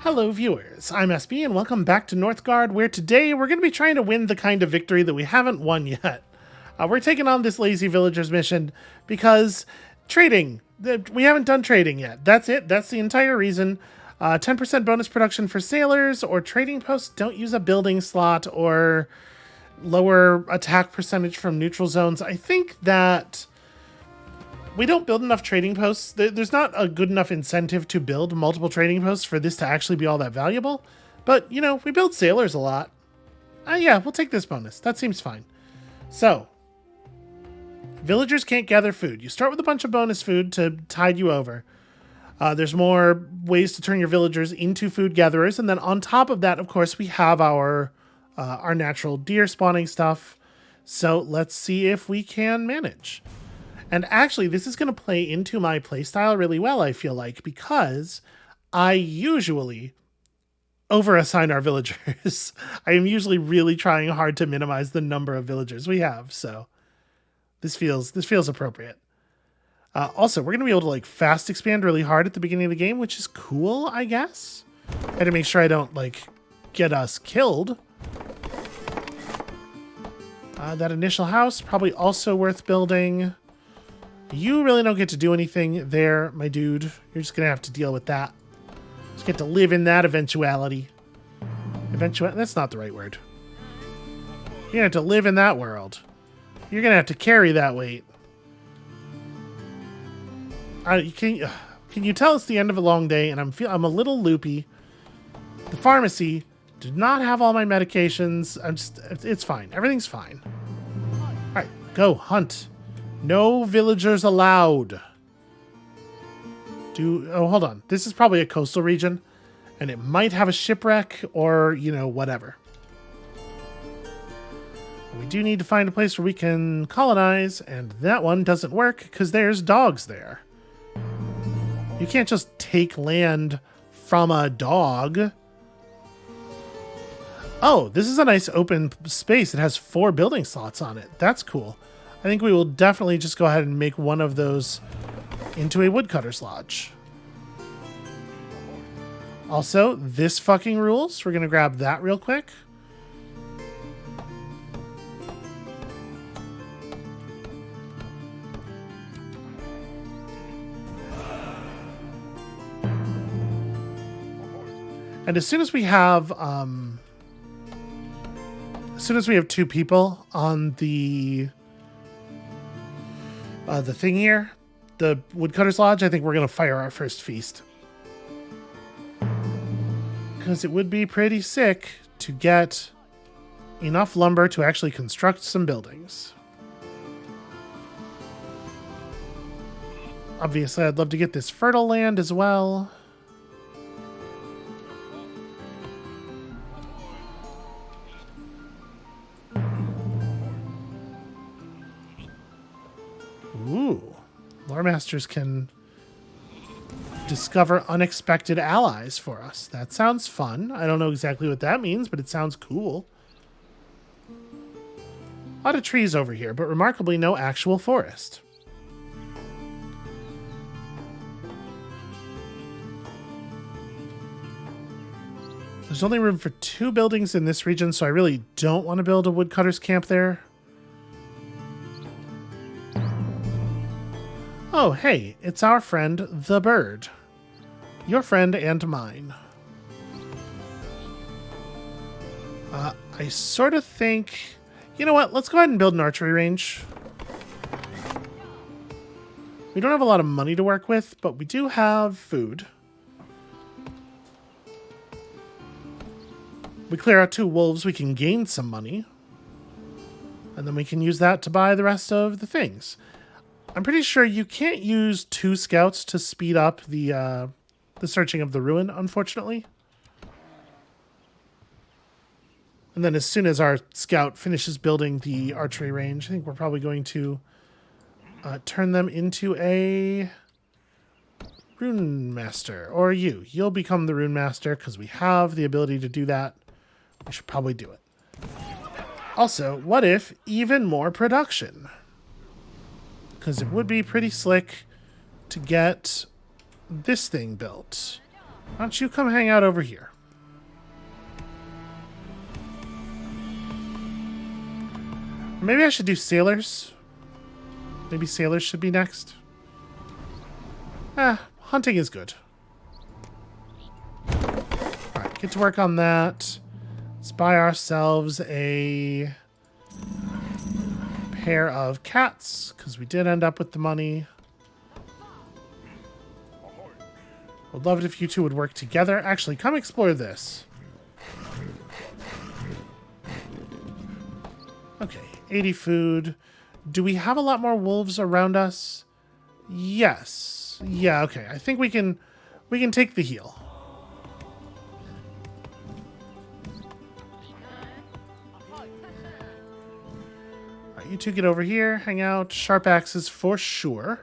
Hello viewers, I'm SB and welcome back to Northgard, where today we're going to be trying to win the kind of victory that we haven't won yet. We're taking on this lazy villagers mission because trading, we haven't done trading yet. That's it, that's the entire reason. 10% bonus production for sailors or trading posts don't use a building slot or lower attack percentage from neutral zones. I think that we don't build enough trading posts. There's not a good enough incentive to build multiple trading posts for this to actually be all that valuable. But, you know, we build sailors a lot. Yeah, we'll take this bonus. That seems fine. So, villagers can't gather food. You start with a bunch of bonus food to tide you over. There's more ways to turn your villagers into food gatherers. And then on top of that, of course, we have our natural deer spawning stuff. So let's see if we can manage. And actually, this is going to play into my playstyle really well, I feel like, because I usually over-assign our villagers. I am usually really trying hard to minimize the number of villagers we have, so this feels appropriate. Also, we're going to be able to like fast expand really hard at the beginning of the game, which is cool, I guess. I had to make sure I don't like get us killed. That initial house, probably also worth building. You really don't get to do anything there, my dude. You're just going to have to deal with that. Just get to live in that eventuality. That's not the right word. You're going to have to live in that world. You're going to have to carry that weight. Can you tell it's the end of a long day and I'm a little loopy. The pharmacy did not have all my medications. It's fine. Everything's fine. All right, go hunt. No villagers allowed. Oh, hold on. This is probably a coastal region, and it might have a shipwreck or, you know, whatever. We do need to find a place where we can colonize, and that one doesn't work because there's dogs there. You can't just take land from a dog. Oh, this is a nice open space. It has 4 building slots on it. That's cool. I think we will definitely just go ahead and make one of those into a woodcutter's lodge. Also, this fucking rules. We're going to grab that real quick. And as soon as we have 2 people on the thing here, the woodcutter's lodge, I think we're going to fire our first feast. Because it would be pretty sick to get enough lumber to actually construct some buildings. Obviously, I'd love to get this fertile land as well. Ooh, lore masters can discover unexpected allies for us. That sounds fun. I don't know exactly what that means, but it sounds cool. A lot of trees over here, but remarkably no actual forest. There's only room for 2 buildings in this region, so I really don't want to build a woodcutter's camp there. Oh, hey, it's our friend, the bird. Your friend and mine. I sort of think... You know what? Let's go ahead and build an archery range. We don't have a lot of money to work with, but we do have food. We clear out 2 wolves, we can gain some money. And then we can use that to buy the rest of the things. I'm pretty sure you can't use 2 scouts to speed up the searching of the ruin, unfortunately. And then as soon as our scout finishes building the archery range, I think we're probably going to turn them into a rune master. Or you'll become the rune master because we have the ability to do that. We should probably do it. Also, what if even more production? Because it would be pretty slick to get this thing built. Why don't you come hang out over here? Maybe I should do sailors. Maybe sailors should be next. Hunting is good. Alright, get to work on that. Let's buy ourselves a pair of cats, because we did end up with the money. Would love it if you two would work together. Actually, come explore this. Okay, 80 food. Do we have a lot more wolves around us? Yes. Yeah, okay. I think we can take the heal. Alright, you two get over here, hang out. Sharp axes for sure.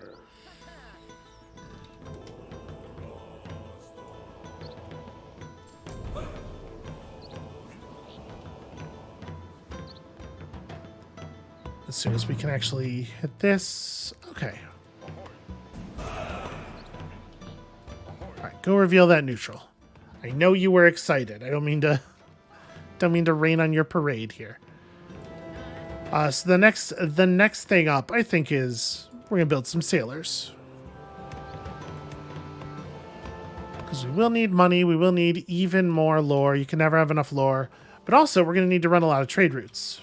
As soon as we can actually hit this. Okay. Alright, go reveal that neutral. I know you were excited. I don't mean to rain on your parade here. So the next thing up, I think, is we're gonna build some sailors. Because we will need money, we will need even more lore. You can never have enough lore. But also we're gonna need to run a lot of trade routes.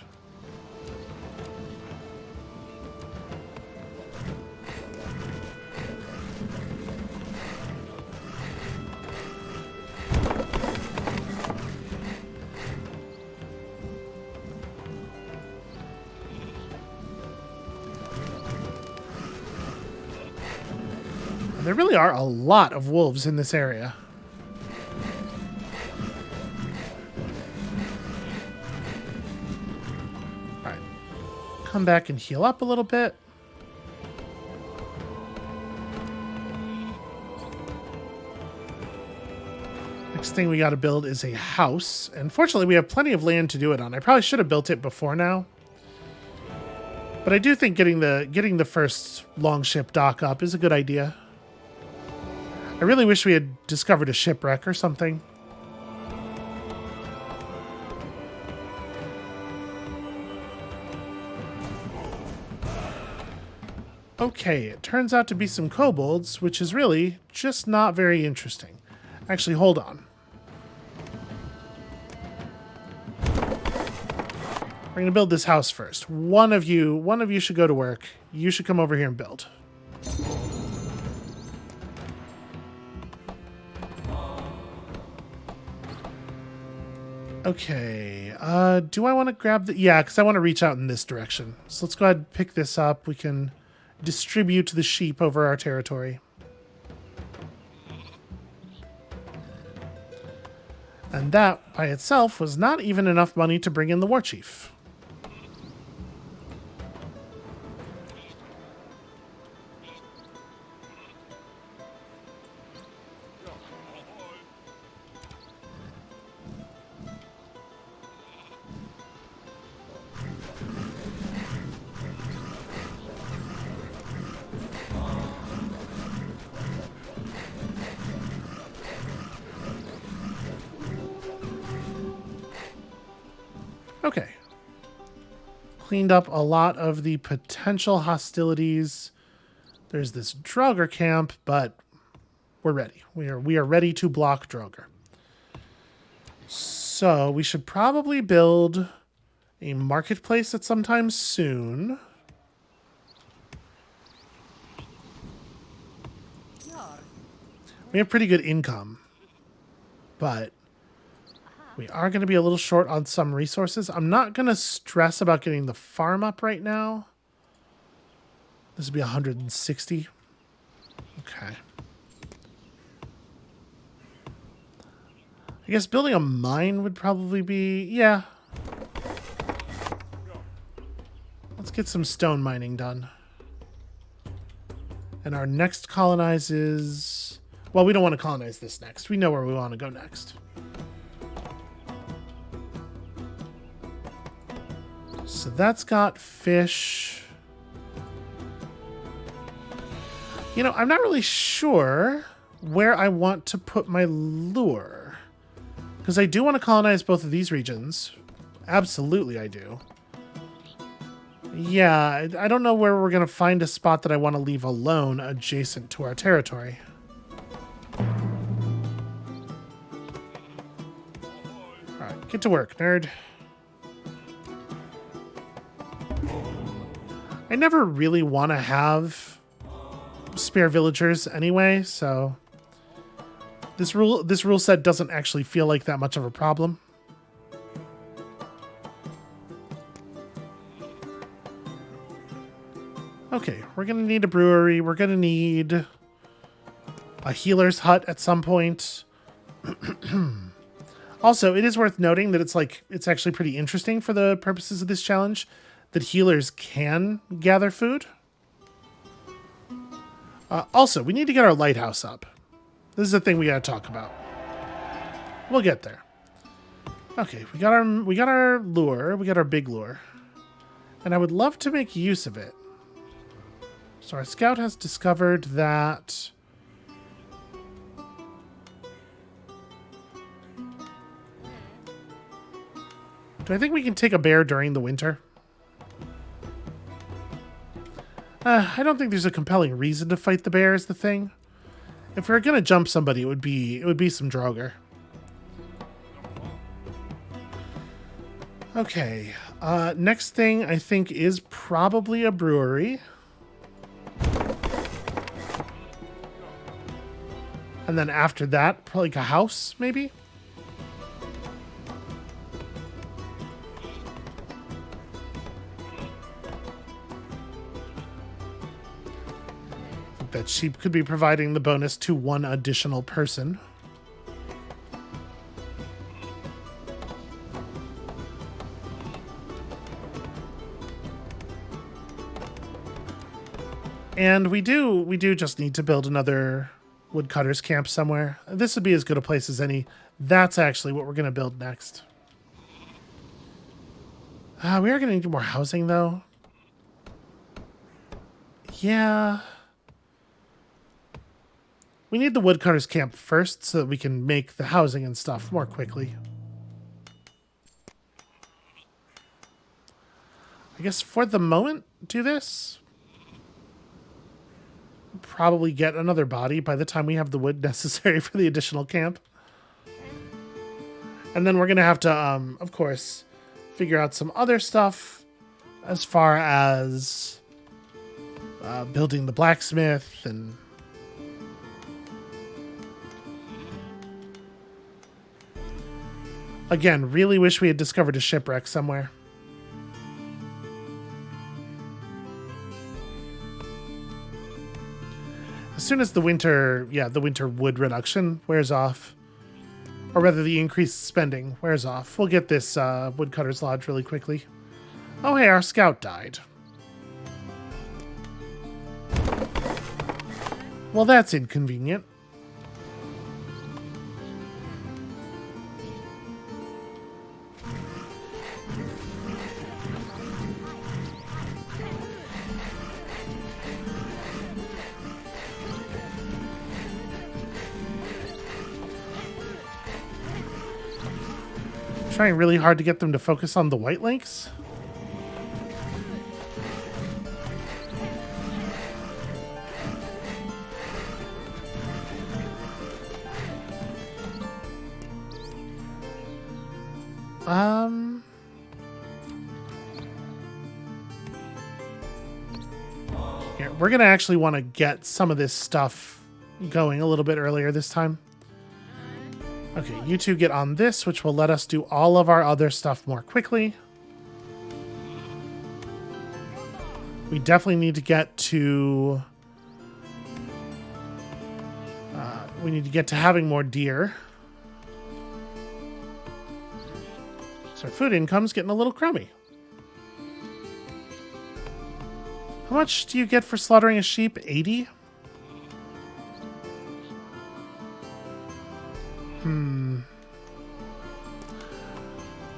There really are a lot of wolves in this area. Alright. Come back and heal up a little bit. Next thing we got to build is a house. And fortunately, we have plenty of land to do it on. I probably should have built it before now. But I do think getting the first longship dock up is a good idea. I really wish we had discovered a shipwreck or something. Okay, it turns out to be some kobolds, which is really just not very interesting. Actually, hold on. We're going to build this house first. One of you should go to work. You should come over here and build. Okay, do I want to grab the... Yeah, because I want to reach out in this direction. So let's go ahead and pick this up. We can distribute the sheep over our territory. And that, by itself, was not even enough money to bring in the war chief. Okay. Cleaned up a lot of the potential hostilities. There's this Draugr camp, but we're ready. We are ready to block Draugr. So we should probably build a marketplace at some time soon. We have pretty good income, but we are going to be a little short on some resources. I'm not going to stress about getting the farm up right now. This would be 160. Okay. I guess building a mine would probably be... Yeah. Let's get some stone mining done. And our next colonize is... Well, we don't want to colonize this next. We know where we want to go next. So that's got fish. You know, I'm not really sure where I want to put my lure. Because I do want to colonize both of these regions. Absolutely I do. Yeah, I don't know where we're going to find a spot that I want to leave alone adjacent to our territory. Alright, get to work, nerd. I never really want to have spare villagers anyway, so this rule set doesn't actually feel like that much of a problem. Okay, we're gonna need a brewery. We're gonna need a healer's hut at some point. Also, it is worth noting that it's actually pretty interesting for the purposes of this challenge that healers can gather food. Also, we need to get our lighthouse up. This is a thing we gotta talk about. We'll get there. Okay, we got our lure. We got our big lure, and I would love to make use of it. So our scout has discovered that do I think we can take a bear during the winter? I don't think there's a compelling reason to fight the bear is the thing. If we were gonna jump somebody, it would be some Draugr. Okay. Next thing I think is probably a brewery. And then after that, probably like a house, maybe? That sheep could be providing the bonus to one additional person. And we do just need to build another woodcutter's camp somewhere. This would be as good a place as any. That's actually what we're going to build next. We are going to need more housing, though. Yeah. We need the woodcutter's camp first so that we can make the housing and stuff more quickly. I guess for the moment, do this. Probably get another body by the time we have the wood necessary for the additional camp. And then we're going to have to, of course, figure out some other stuff as far as building the blacksmith and again, really wish we had discovered a shipwreck somewhere. As soon as the winter wood reduction wears off, or rather the increased spending wears off, we'll get this woodcutter's lodge really quickly. Oh hey, our scout died. Well, that's inconvenient. Trying really hard to get them to focus on the white links. Here, we're gonna actually want to get some of this stuff going a little bit earlier this time. Okay, you two get on this, which will let us do all of our other stuff more quickly. We definitely need to get to... we need to get to having more deer. So our food income's getting a little crummy. How much do you get for slaughtering a sheep? 80?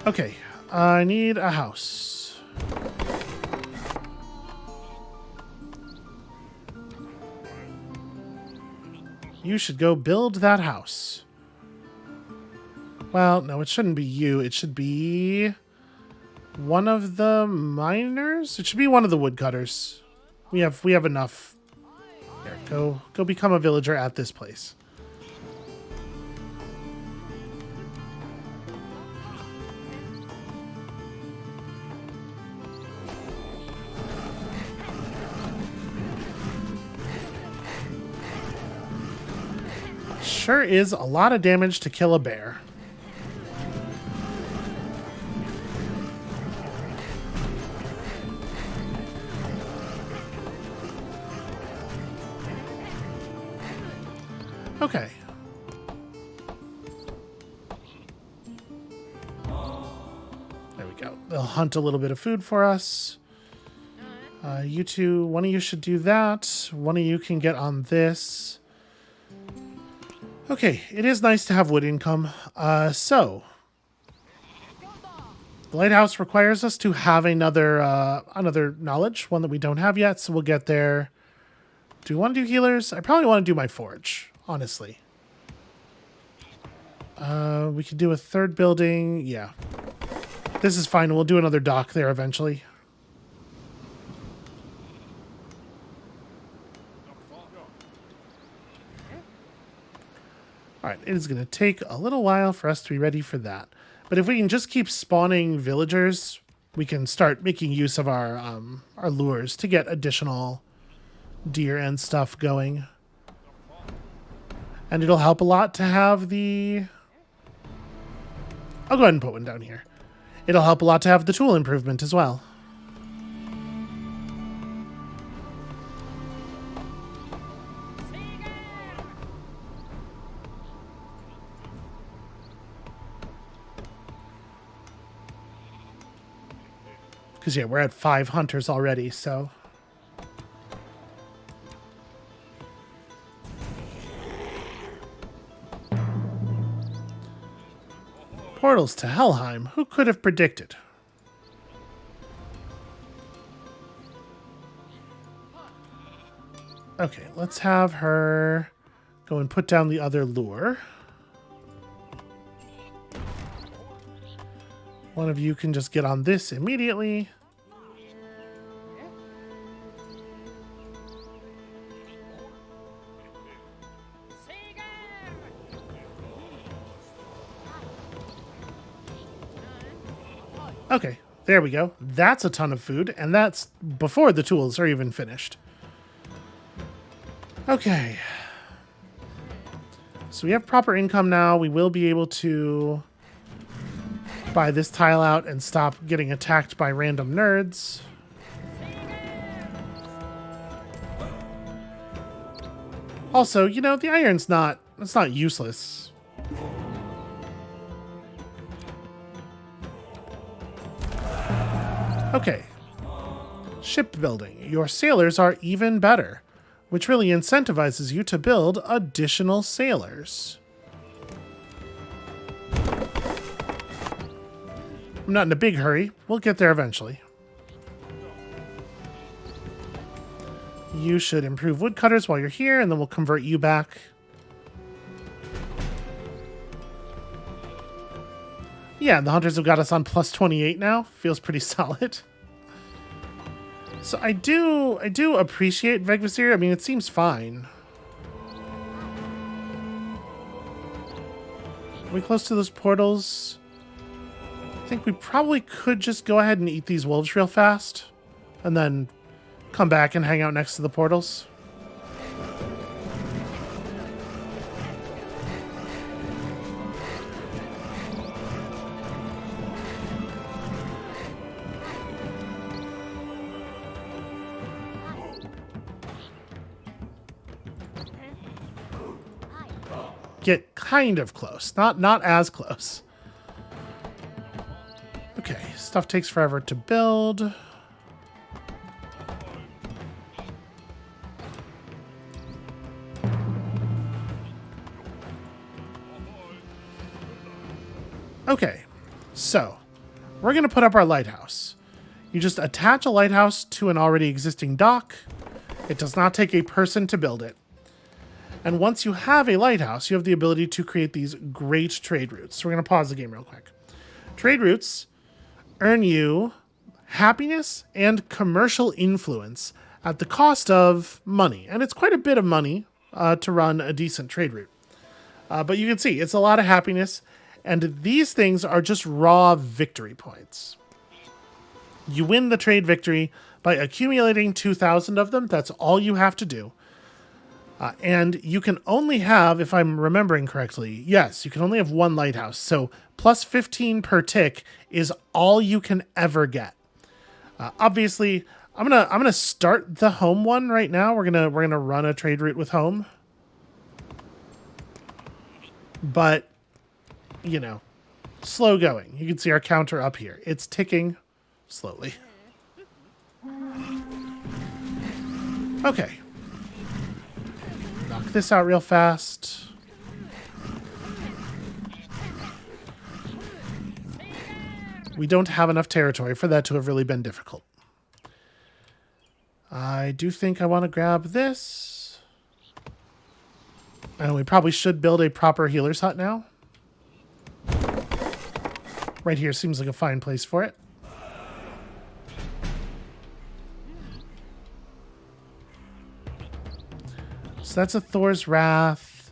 Okay, I need a house. You should go build that house. Well, no, it shouldn't be you. It should be one of the miners. It should be one of the woodcutters. We have enough. Here, go become a villager at this place. Sure is a lot of damage to kill a bear. Okay. There we go. They'll hunt a little bit of food for us. You two, one of you should do that. One of you can get on this. Okay, it is nice to have wood income. So the lighthouse requires us to have another knowledge, one that we don't have yet, so we'll get there. Do we want to do healers? I probably want to do my forge, honestly. We could do a third building. Yeah. This is fine. We'll do another dock there eventually. Alright, it is going to take a little while for us to be ready for that. But if we can just keep spawning villagers, we can start making use of our lures to get additional deer and stuff going. And it'll help a lot to have the... I'll go ahead and put one down here. It'll help a lot to have the tool improvement as well. Because, yeah, we're at 5 hunters already, so... Portals to Helheim. Who could have predicted? Okay, let's have her go and put down the other lure. One of you can just get on this immediately. Okay, there we go. That's a ton of food, and that's before the tools are even finished. Okay. So we have proper income now. We will be able to buy this tile out and stop getting attacked by random nerds. Also, you know, the iron's it's not useless. Okay. Shipbuilding. Your sailors are even better, which really incentivizes you to build additional sailors. I'm not in a big hurry. We'll get there eventually. You should improve woodcutters while you're here, and then we'll convert you back. Yeah, the hunters have got us on plus 28 now. Feels pretty solid. So I do appreciate Vegvisir. I mean, it seems fine. Are we close to those portals? I think we probably could just go ahead and eat these wolves real fast. And then come back and hang out next to the portals. Get kind of close. Not as close. Okay, stuff takes forever to build. Okay, so we're going to put up our lighthouse. You just attach a lighthouse to an already existing dock. It does not take a person to build it. And once you have a lighthouse, you have the ability to create these great trade routes. So we're going to pause the game real quick. Trade routes earn you happiness and commercial influence at the cost of money. And it's quite a bit of money to run a decent trade route. But you can see it's a lot of happiness. And these things are just raw victory points. You win the trade victory by accumulating 2,000 of them. That's all you have to do. And you can only have, if I'm remembering correctly, yes, you can only have one lighthouse. So plus 15 per tick is all you can ever get. Obviously, I'm gonna start the home one right now. We're gonna run a trade route with home. But you know, slow going. You can see our counter up here. It's ticking slowly. Okay. Knock this out real fast. We don't have enough territory for that to have really been difficult. I do think I want to grab this. And we probably should build a proper healer's hut now. Right here seems like a fine place for it. So that's a Thor's Wrath.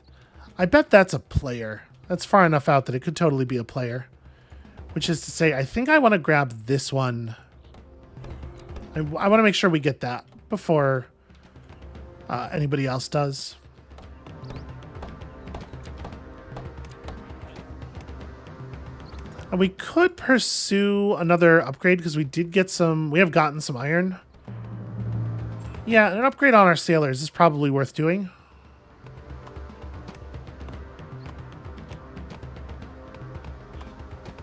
I bet that's a player. That's far enough out that it could totally be a player. Which is to say, I think I want to grab this one. I want to make sure we get that before anybody else does. And we could pursue another upgrade because we did get some... We have gotten some iron. Yeah, an upgrade on our sailors is probably worth doing.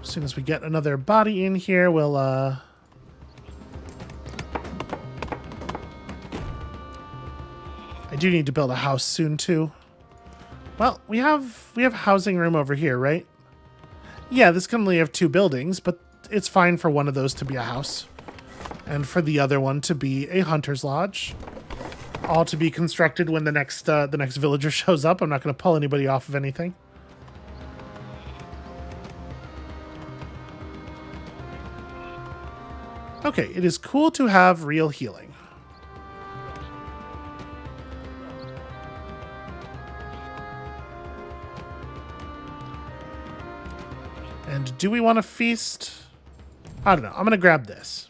As soon as we get another body in here, we'll... I do need to build a house soon, too. Well, we have housing room over here, right? Yeah, this can only have 2 buildings, but it's fine for one of those to be a house. And for the other one to be a hunter's lodge. All to be constructed when the next villager shows up. I'm not going to pull anybody off of anything. Okay, it is cool to have real healing. And do we want to feast? I don't know. I'm going to grab this.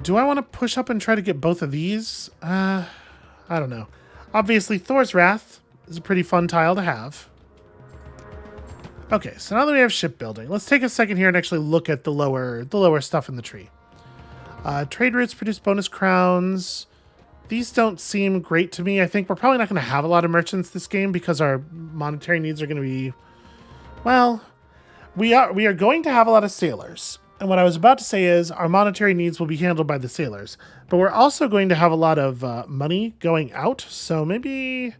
Do I want to push up and try to get both of these? I don't know. Obviously, Thor's Wrath is a pretty fun tile to have. Okay, so now that we have shipbuilding, let's take a second here and actually look at the lower stuff in the tree. Trade routes produce bonus crowns. These don't seem great to me. I think we're probably not going to have a lot of merchants this game because our monetary needs are going to be... Well, we are going to have a lot of sailors. And what I was about to say is our monetary needs will be handled by the sailors. But we're also going to have a lot of money going out. So maybe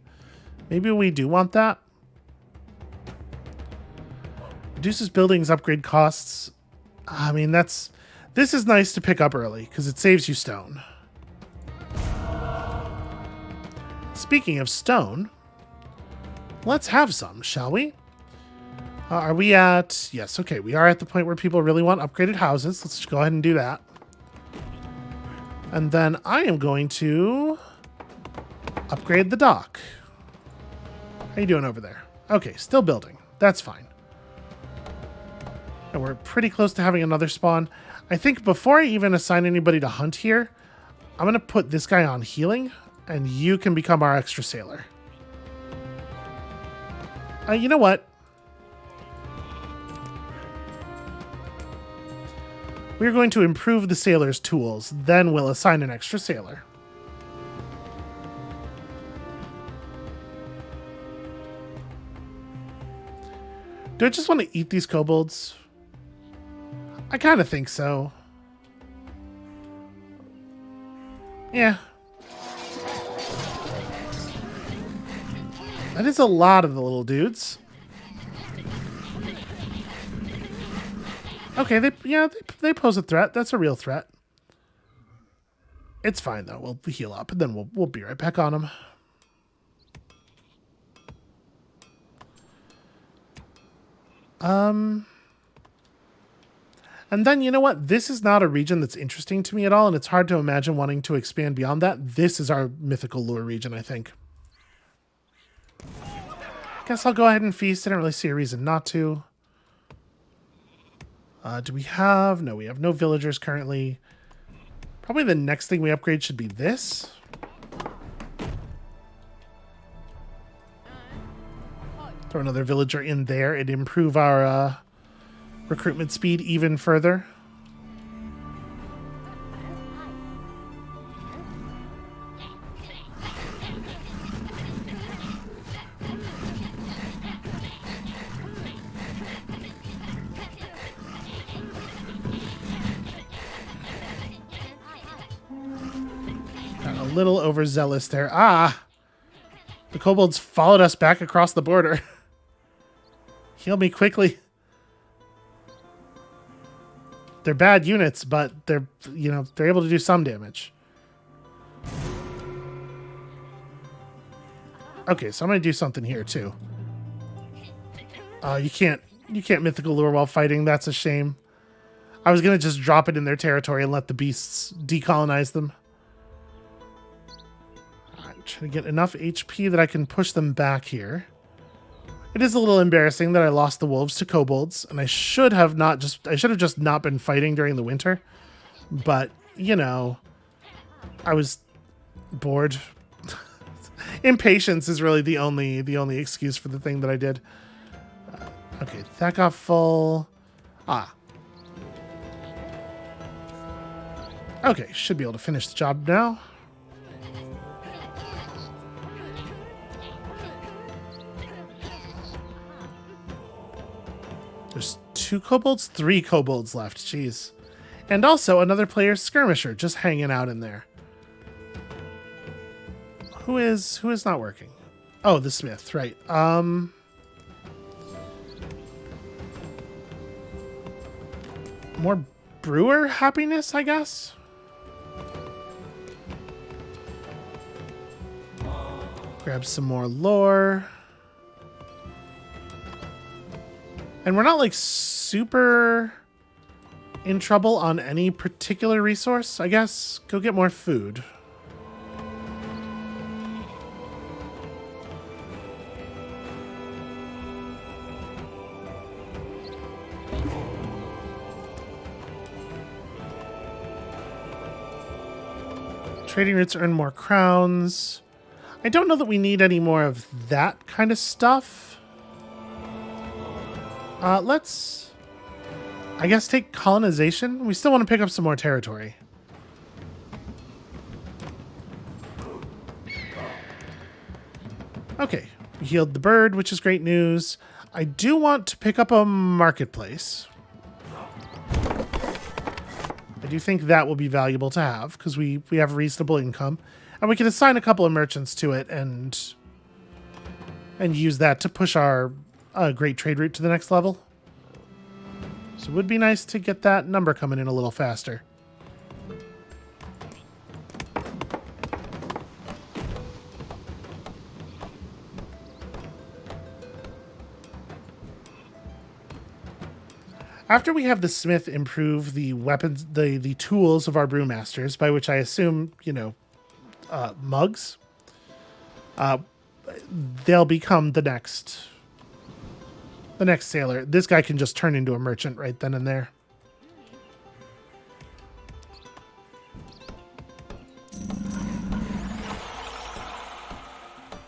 we do want that. Reduces buildings upgrade costs. I mean, this is nice to pick up early because it saves you stone. Speaking of stone, let's have some, shall we? Are we at... Yes, okay. We are at the point where people really want upgraded houses. Let's just go ahead and do that. And then I am going to upgrade the dock. How you doing over there? Okay, still building. That's fine. And we're pretty close to having another spawn. I think before I even assign anybody to hunt here, I'm going to put this guy on healing, and you can become our extra sailor. You know what? We're going to improve the sailor's tools, then we'll assign an extra sailor. Do I just want to eat these kobolds? I kind of think so. That is a lot of the little dudes. Okay, they pose a threat. That's a real threat. It's fine though. We'll heal up and then we'll be right back on them. And then, you know what? This is not a region that's interesting to me at all, and it's hard to imagine wanting to expand beyond that. This is our mythical lure region, I think. Guess I'll go ahead and feast. I don't really see a reason not to. Do we have... No, we have no villagers currently. Probably the next thing we upgrade should be this. Throw another villager in there and improve our recruitment speed even further. Got a little overzealous there. Ah! The kobolds followed us back across the border. Heal me quickly. They're bad units, but they're able to do some damage. Okay, so I'm gonna do something here too. You can't mythical lure while fighting. That's a shame. I was gonna just drop it in their territory and let the beasts decolonize them. I'm trying to get enough HP that I can push them back here. It is a little embarrassing that I lost the wolves to kobolds, and I should have just not been fighting during the winter. But, you know, I was bored. Impatience is really the only excuse for the thing that I did. Okay, that got full. Ah. Okay, should be able to finish the job now. There's 2 kobolds? 3 kobolds left. Jeez. And also another player's skirmisher just hanging out in there. Who is not working? Oh, the smith, right. More brewer happiness, I guess? Grab some more lore. And we're not like super in trouble on any particular resource, I guess. Go get more food. Trading routes earn more crowns. I don't know that we need any more of that kind of stuff. Let's, I guess, take colonization. We still want to pick up some more territory. Okay, we healed the bird, which is great news. I do want to pick up a marketplace. I do think that will be valuable to have because we have reasonable income, and we can assign a couple of merchants to it and use that to push our great trade route to the next level. So it would be nice to get that number coming in a little faster. After we have the smith improve the weapons, the tools of our brewmasters, by which I assume, mugs, they'll become the next sailor. This guy can just turn into a merchant right then and there.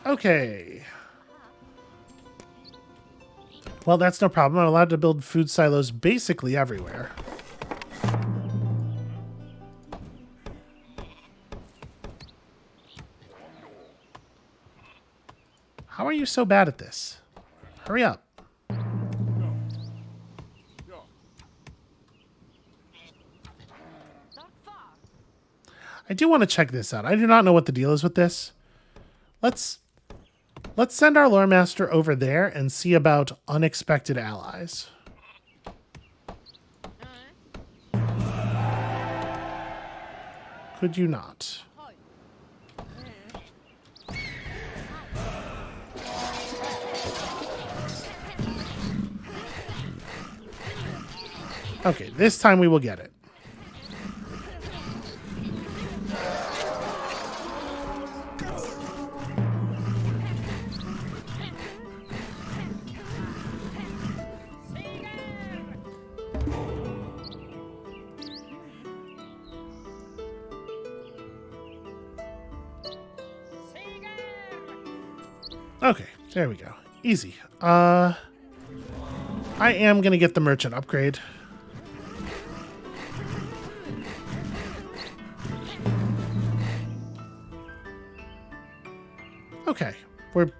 Okay. Well, that's no problem. I'm allowed to build food silos basically everywhere. How are you so bad at this? Hurry up. I do want to check this out. I do not know what the deal is with this. Let's Let's send our lore master over there and see about unexpected allies. Could you not? Okay, this time we will get it. Okay, there we go. Easy. I am going to get the merchant upgrade. Okay, we're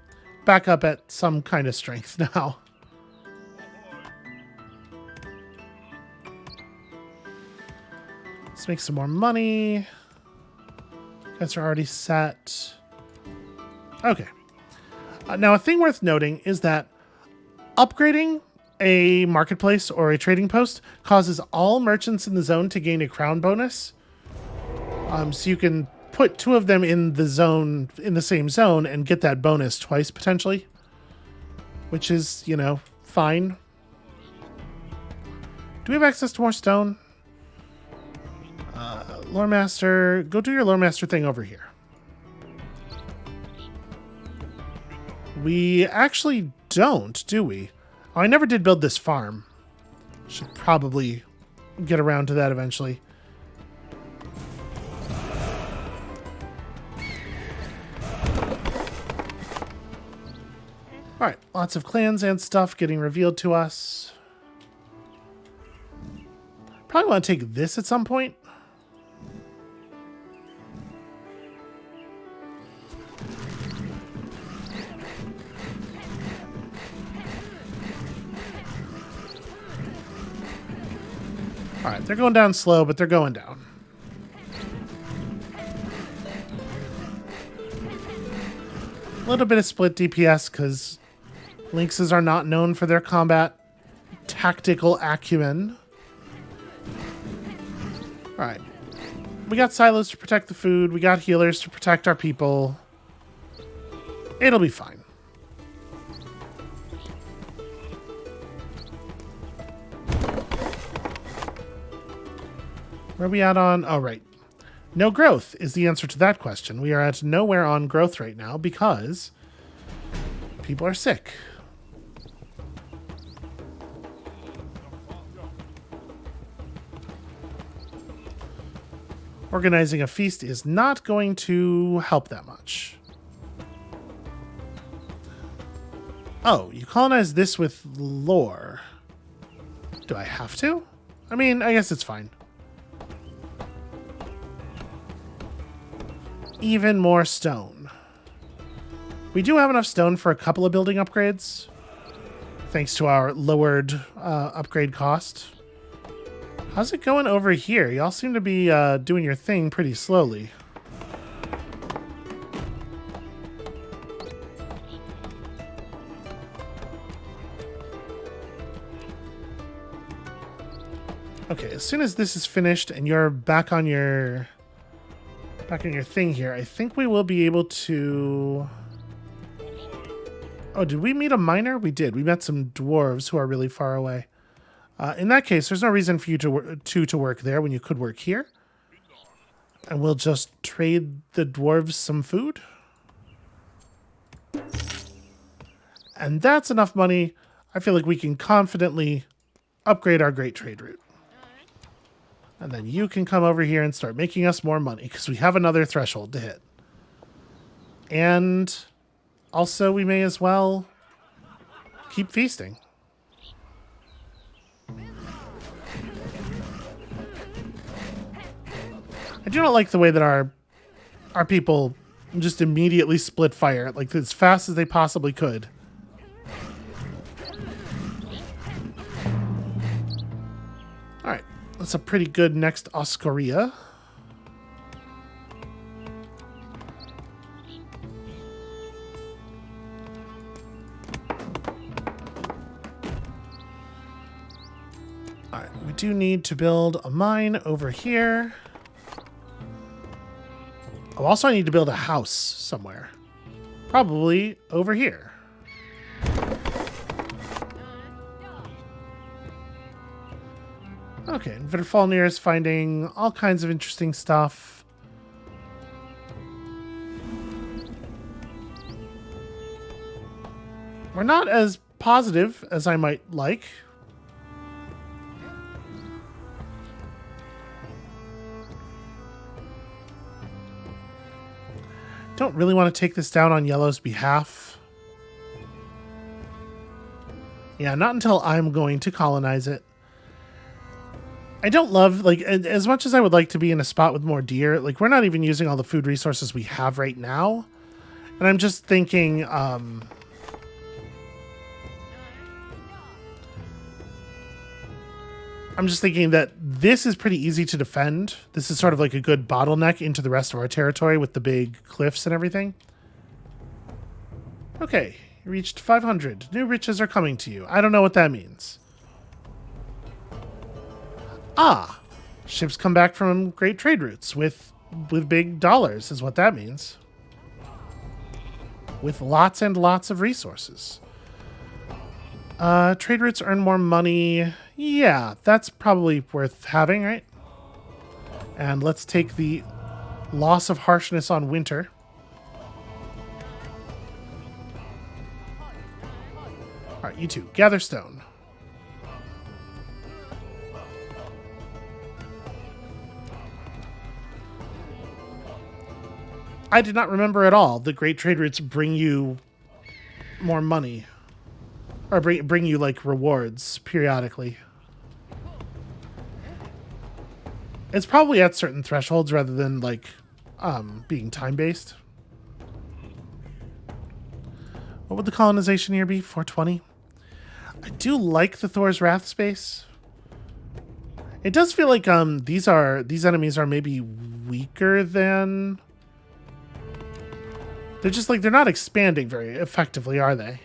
back up at some kind of strength now. Let's make some more money. Guys are already set. Okay. Now, a thing worth noting is that upgrading a marketplace or a trading post causes all merchants in the zone to gain a crown bonus. So you can put 2 of them in the zone, in the same zone, and get that bonus twice potentially, which is, you know, fine. Do we have access to more stone? Lore Master, go do your Lore Master thing over here. We actually don't, do we? Oh, I never did build this farm. Should probably get around to that eventually. Alright, lots of clans and stuff getting revealed to us. Probably want to take this at some point. Alright, they're going down slow, but they're going down. A little bit of split DPS, because lynxes are not known for their combat tactical acumen. Alright. We got silos to protect the food. We got healers to protect our people. It'll be fine. Where are we at on... Oh, right. No growth is the answer to that question. We are at nowhere on growth right now because people are sick. Organizing a feast is not going to help that much. Oh, you colonize this with lore. Do I have to? I mean, I guess it's fine. Even more stone. We do have enough stone for a couple of building upgrades, thanks to our lowered upgrade cost. How's it going over here? Y'all seem to be doing your thing pretty slowly. Okay, as soon as this is finished and you're back on your thing here, I think we will be able to... Oh, did we meet a miner? We did. We met some dwarves who are really far away. In that case, there's no reason for you to work there when you could work here. And we'll just trade the dwarves some food. And that's enough money. I feel like we can confidently upgrade our great trade route. And then you can come over here and start making us more money because we have another threshold to hit. And also we may as well keep feasting. I do not like the way that our people just immediately split fire, like as fast as they possibly could. Alright, that's a pretty good next Oscaria. All right, we do need to build a mine over here. Oh, also I need to build a house somewhere. Probably over here. Okay, Vitterfalnir is finding all kinds of interesting stuff. We're not as positive as I might like. Don't really want to take this down on Yellow's behalf. Yeah, not until I'm going to colonize it. I don't love, like, as much as I would like to be in a spot with more deer, like, we're not even using all the food resources we have right now. And I'm just thinking, I'm just thinking that this is pretty easy to defend. This is sort of like a good bottleneck into the rest of our territory with the big cliffs and everything. Okay, you reached 500. New riches are coming to you. I don't know what that means. Ah, ships come back from great trade routes with big dollars is what that means. With lots and lots of resources. Trade routes earn more money. Yeah, that's probably worth having, right? And let's take the loss of harshness on winter. All right, you two, gather stone. I did not remember at all that great trade routes bring you more money. Or bring you, like, rewards periodically. It's probably at certain thresholds rather than, like, being time-based. What would the colonization here be? 420? I do like the Thor's Wrath space. It does feel like these enemies are maybe weaker than... They're just like, they're not expanding very effectively, are they?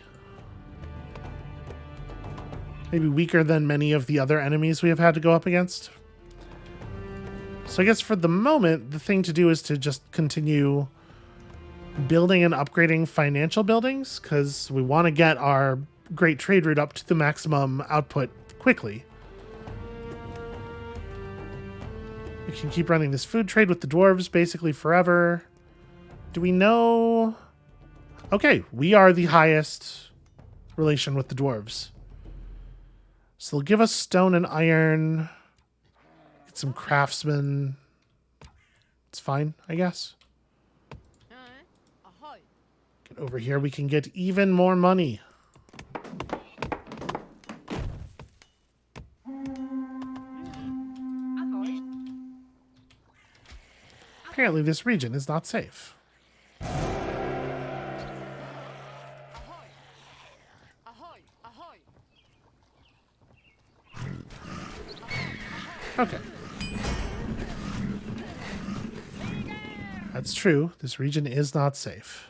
Maybe weaker than many of the other enemies we have had to go up against. So I guess for the moment, the thing to do is to just continue building and upgrading financial buildings, because we want to get our great trade route up to the maximum output quickly. We can keep running this food trade with the dwarves basically forever. Do we know? Okay, we are the highest relation with the dwarves. So they'll give us stone and iron. Get some craftsmen. It's fine, I guess. Get over here, we can get even more money. Apparently this region is not safe. Okay. That's true. This region is not safe.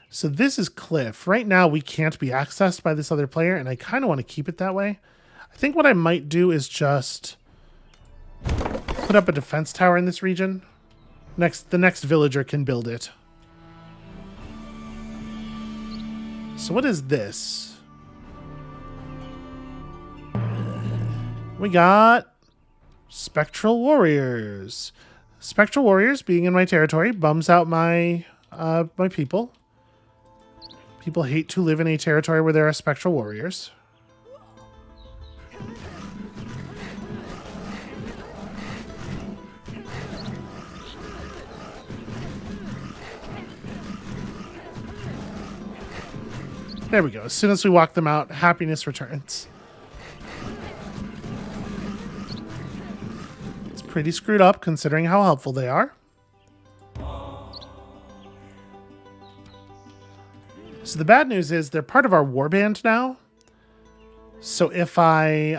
So this is cliff. Right now we can't be accessed by this other player, and I kind of want to keep it that way. I think what I might do is just put up a defense tower in this region. The next villager can build it. So what is this? We got Spectral Warriors. Spectral Warriors being in my territory bums out my my people. People hate to live in a territory where there are Spectral Warriors. There we go. As soon as we walk them out, happiness returns. It's pretty screwed up considering how helpful they are. So the bad news is they're part of our warband now. So if I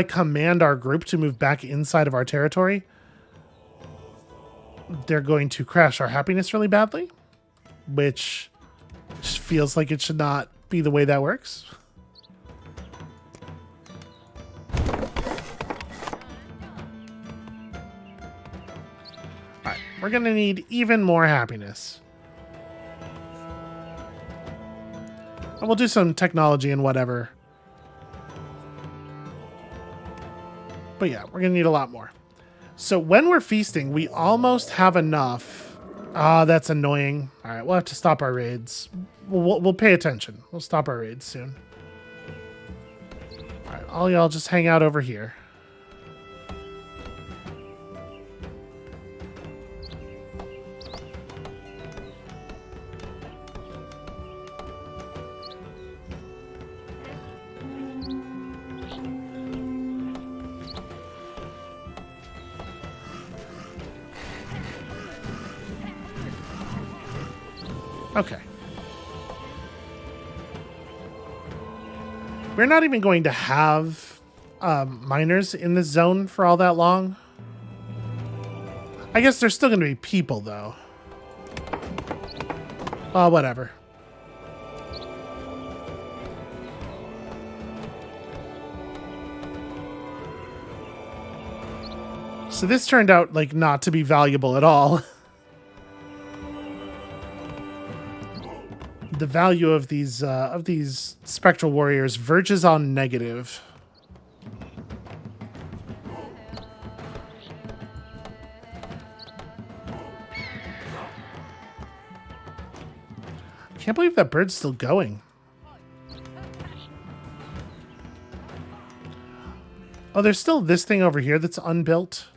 command our group to move back inside of our territory, they're going to crash our happiness really badly, which feels like it should not be the way that works. we're going to need even more happiness. And we'll do some technology and whatever. But yeah, we're going to need a lot more. So when we're feasting, we almost have enough. Ah, that's annoying. All right, we'll have to stop our raids. We'll pay attention. We'll stop our raids soon. All right, all y'all just hang out over here. Okay. We're not even going to have miners in this zone for all that long. I guess there's still going to be people, though. Whatever. So this turned out, like, not to be valuable at all. The value of these spectral warriors verges on negative. I can't believe that bird's still going. Oh, there's still this thing over here that's unbuilt.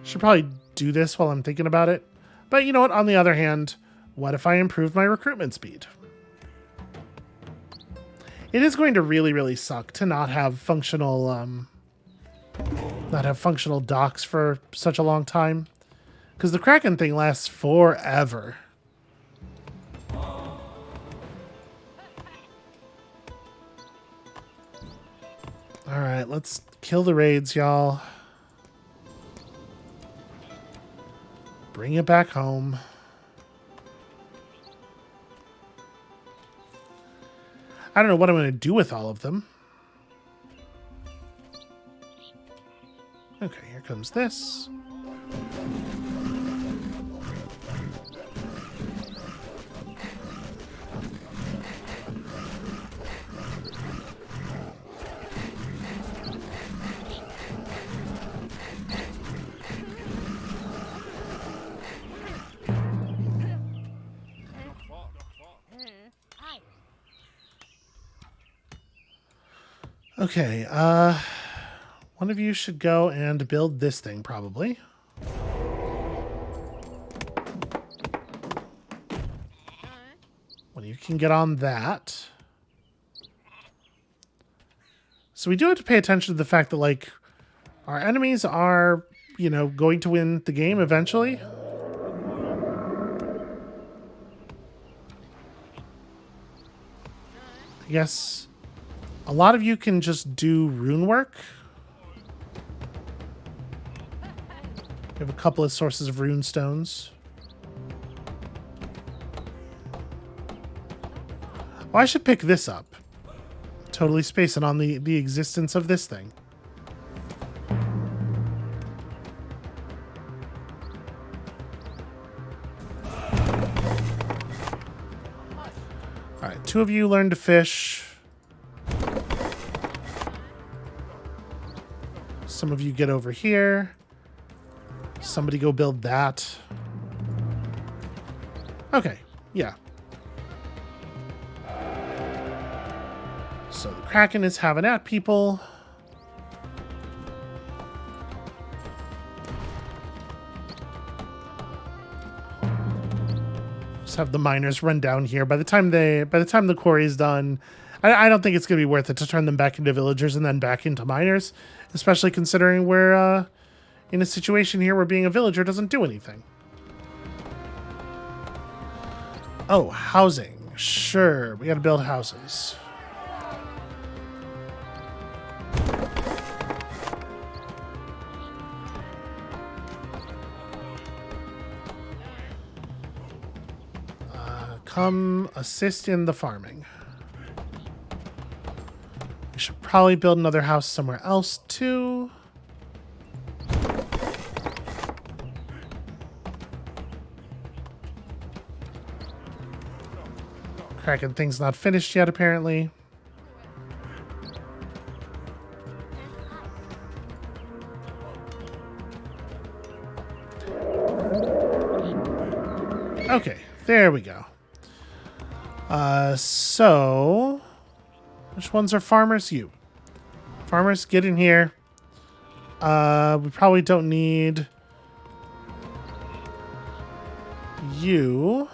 Should probably do this while I'm thinking about it. But you know what? On the other hand, what if I improved my recruitment speed? It is going to really, really suck to not have functional docks for such a long time. Because the Kraken thing lasts forever. Alright, let's kill the raids, y'all. Bring it back home. I don't know what I'm going to do with all of them. Okay, here comes this. Okay, one of you should go and build this thing, probably. One of you can get on that. So we do have to pay attention to the fact that, like, our enemies are, you know, going to win the game eventually. I guess a lot of you can just do rune work. We have a couple of sources of rune stones. Oh, I should pick this up. Totally spacing on the existence of this thing. All right, two of you learn to fish. Some of you get over here. Somebody go build that. Okay, yeah. So the Kraken is having at people. Just have the miners run down here. By the time the quarry is done, I don't think it's gonna be worth it to turn them back into villagers and then back into miners, especially considering we're in a situation here where being a villager doesn't do anything. Oh, housing. Sure, we gotta build houses. Come assist in the farming. We should probably build another house somewhere else too. Kraken thing's not finished yet, apparently. Okay, there we go. So... which ones are farmers? You. Farmers, get in here. We probably don't need... you.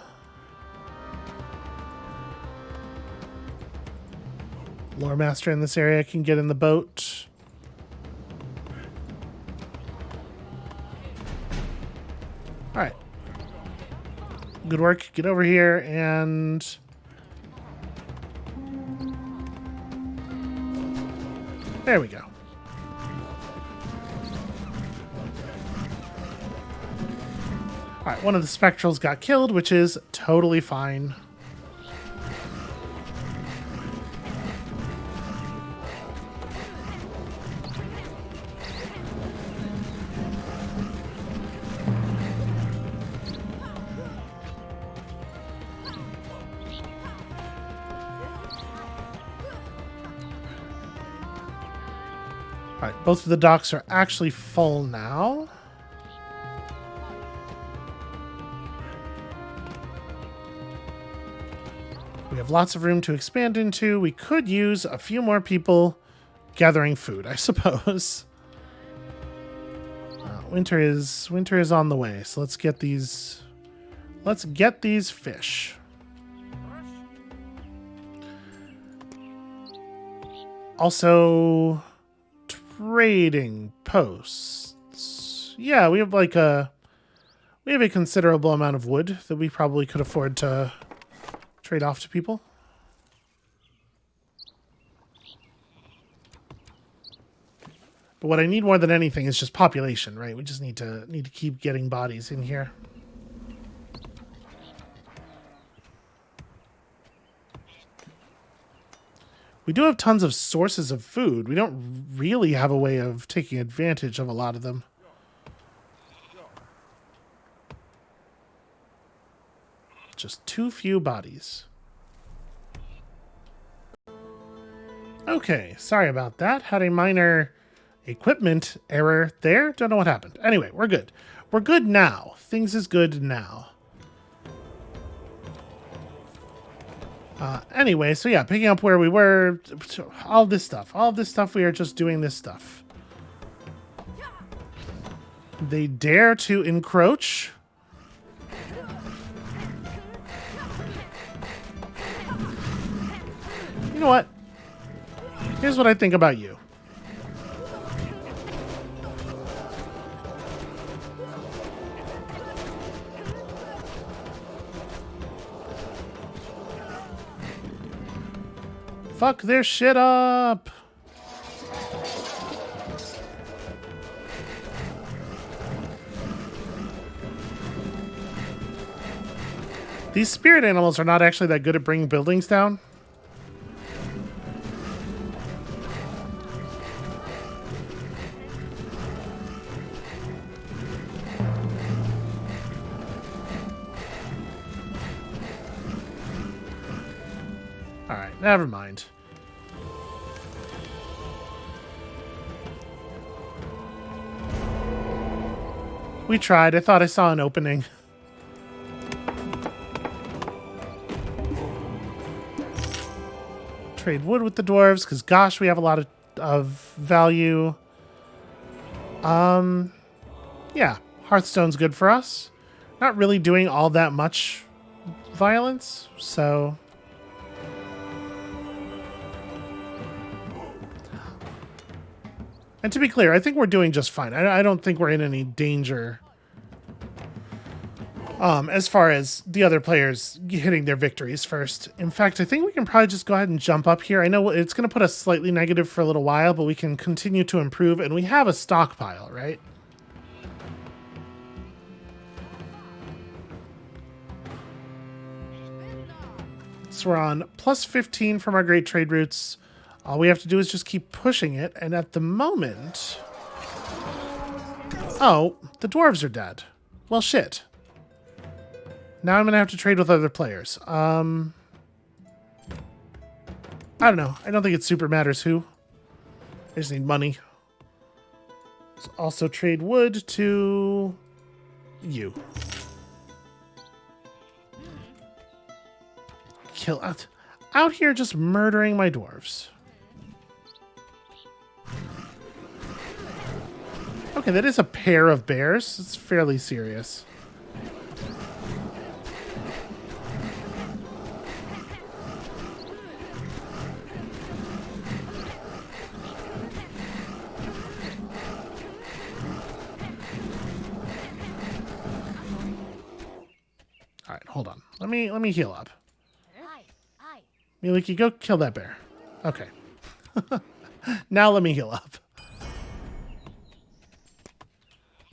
Lore master in this area can get in the boat. Alright. Good work. Get over here and... there we go. Alright, one of the spectrals got killed, which is totally fine. Alright, both of the docks are actually full now. We have lots of room to expand into. We could use a few more people gathering food, I suppose. Winter is on the way, so let's get these fish. Also, trading posts. Yeah, we have a considerable amount of wood that we probably could afford to trade off to people. But what I need more than anything is just population, right? We just need to keep getting bodies in here. We do have tons of sources of food. We don't really have a way of taking advantage of a lot of them. Just too few bodies. Okay, sorry about that. Had a minor equipment error there. Don't know what happened. Anyway, we're good. We're good now. Things is good now. Anyway, so yeah, picking up where we were, all this stuff, we are just doing this stuff. They dare to encroach. You know what? Here's what I think about you. Fuck their shit up. These spirit animals are not actually that good at bringing buildings down. Alright, never mind. We tried. I thought I saw an opening. Trade wood with the dwarves, because gosh, we have a lot of value. Yeah, Hearthstone's good for us. Not really doing all that much violence, so... And to be clear, I think we're doing just fine. I don't think we're in any danger as far as the other players hitting their victories first. In fact, I think we can probably just go ahead and jump up here. I know it's going to put us slightly negative for a little while, but we can continue to improve, and we have a stockpile, right? So we're on plus 15 from our great trade routes. All we have to do is just keep pushing it, and at the moment... Oh, the dwarves are dead. Well, shit. Now I'm going to have to trade with other players. I don't know. I don't think it super matters who. I just need money. Let's also trade wood to you. Kill out here just murdering my dwarves. Okay, that is a pair of bears. It's fairly serious. All right, hold on. Let me heal up. Miliki, go kill that bear. Okay. Now let me heal up.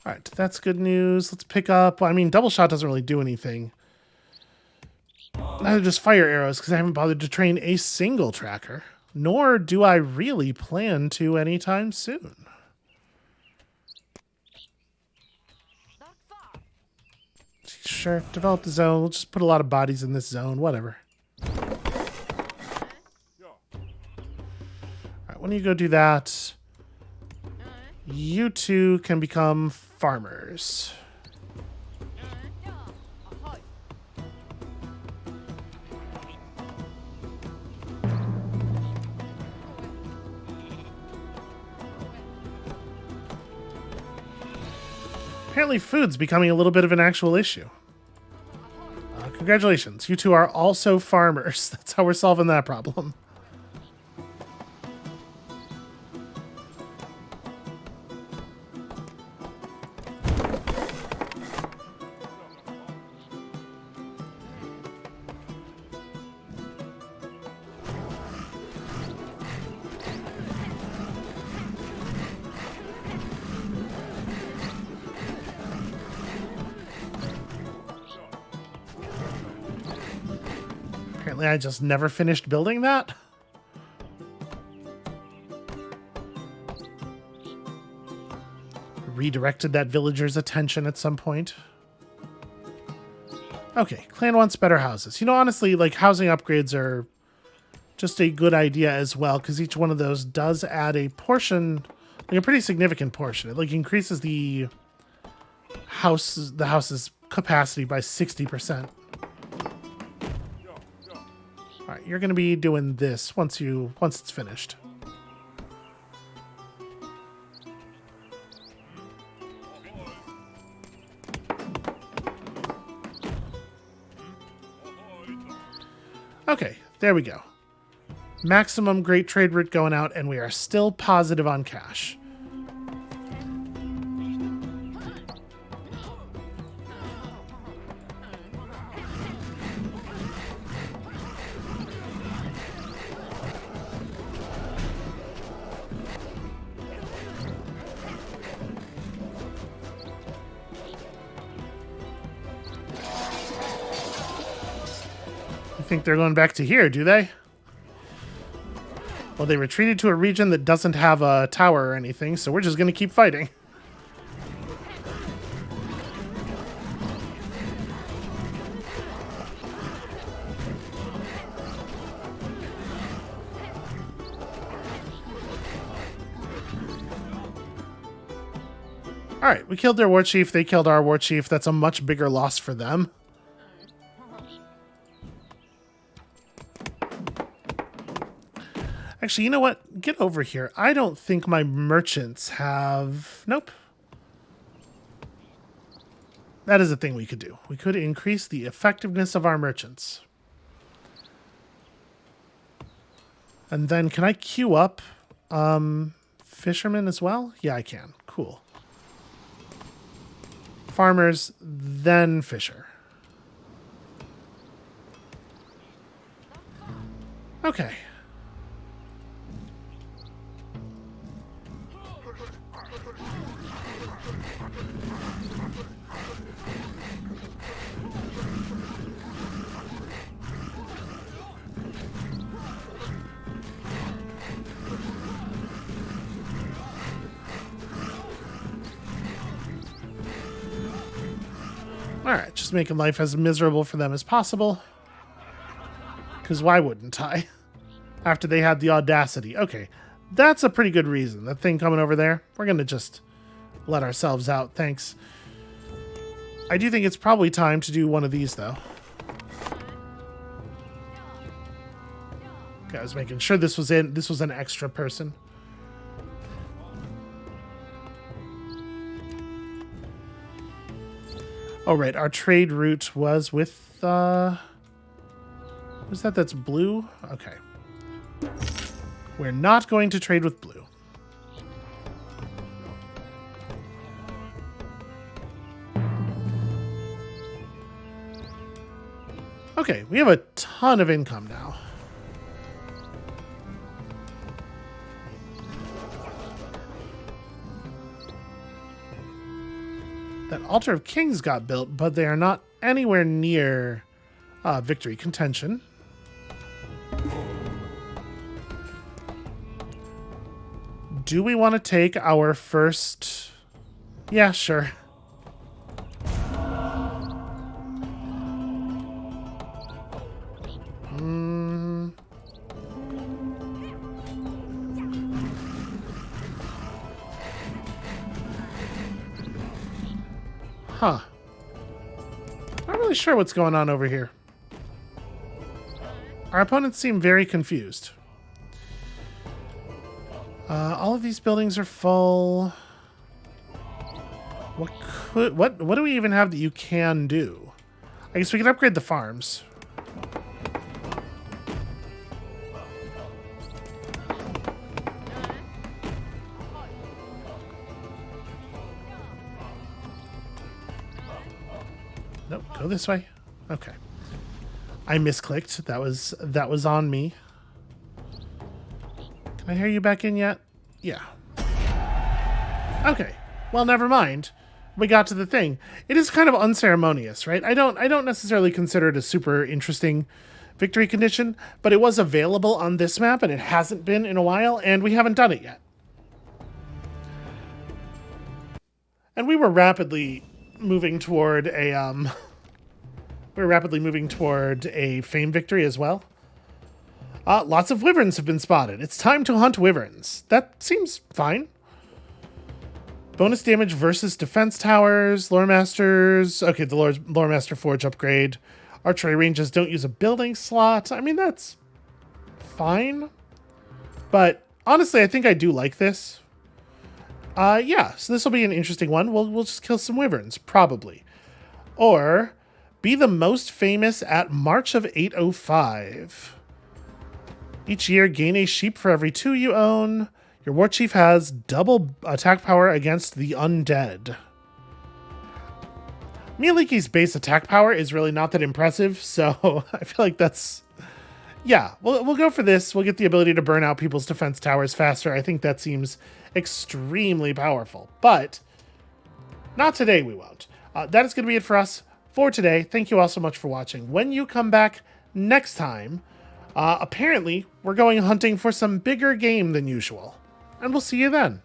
All right, that's good news. Let's pick up. I mean, double shot doesn't really do anything. Neither does fire arrows because I haven't bothered to train a single tracker. Nor do I really plan to anytime soon. Sure, develop the zone. We'll just put a lot of bodies in this zone. Whatever. When you go do that, you two can become farmers. Apparently food's becoming a little bit of an actual issue. Congratulations, you two are also farmers. That's how we're solving that problem. Apparently I just never finished building that. Redirected that villager's attention at some point. Okay, clan wants better houses. You know, honestly, like, housing upgrades are just a good idea as well, because each one of those does add a portion, like a pretty significant portion. It like increases the house's capacity by 60%. All right, you're going to be doing this once it's finished. Okay, there we go. Maximum great trade route going out, and we are still positive on cash. Think they're going back to here, do they? Well, they retreated to a region that doesn't have a tower or anything, so we're just going to keep fighting. All right, we killed their war chief. They killed our war chief. That's a much bigger loss for them. Actually, you know what? Get over here. I don't think my merchants have... Nope. That is a thing we could do. We could increase the effectiveness of our merchants. And then can I queue up fishermen as well? Yeah, I can. Cool. Farmers, then fisher. Okay. Alright, just making life as miserable for them as possible. Because why wouldn't I? after they had the audacity. Okay, that's a pretty good reason. That thing coming over there, we're going to just let ourselves out. Thanks. I do think it's probably time to do one of these, though. Okay, I was making sure this was an extra person. Oh, right. Our trade route was with, what's that? That's blue? Okay. We're not going to trade with blue. Okay, we have a ton of income now. That Altar of Kings got built, but they are not anywhere near victory contention. Do we want to take our first... Yeah, sure. Huh. Not really sure what's going on over here. Our opponents seem very confused. All of these buildings are full. What do we even have that you can do? I guess we can upgrade the farms. Nope, go this way. Okay. I misclicked. That was on me. Can I hear you back in yet? Yeah. Okay. Well, never mind. We got to the thing. It is kind of unceremonious, right? I don't necessarily consider it a super interesting victory condition, but it was available on this map and it hasn't been in a while, and we haven't done it yet. And we were rapidly moving toward a fame victory as well. Lots of wyverns have been spotted. It's time to hunt wyverns. That seems fine. Bonus damage versus defense towers, lore masters. Okay, the lore master forge upgrade. Archery ranges don't use a building slot. I mean, that's fine. But honestly, I think I do like this. Yeah, so this will be an interesting one. We'll just kill some wyverns, probably. Or be the most famous at March of 805. Each year, gain a sheep for every 2 you own. Your war chief has double attack power against the undead. Mieliki's base attack power is really not that impressive, so I feel like that's... Yeah, we'll go for this. We'll get the ability to burn out people's defense towers faster. I think that seems extremely powerful, but not today we won't. That is going to be it for us for today. Thank you all so much for watching. When you come back next time, apparently we're going hunting for some bigger game than usual, and we'll see you then.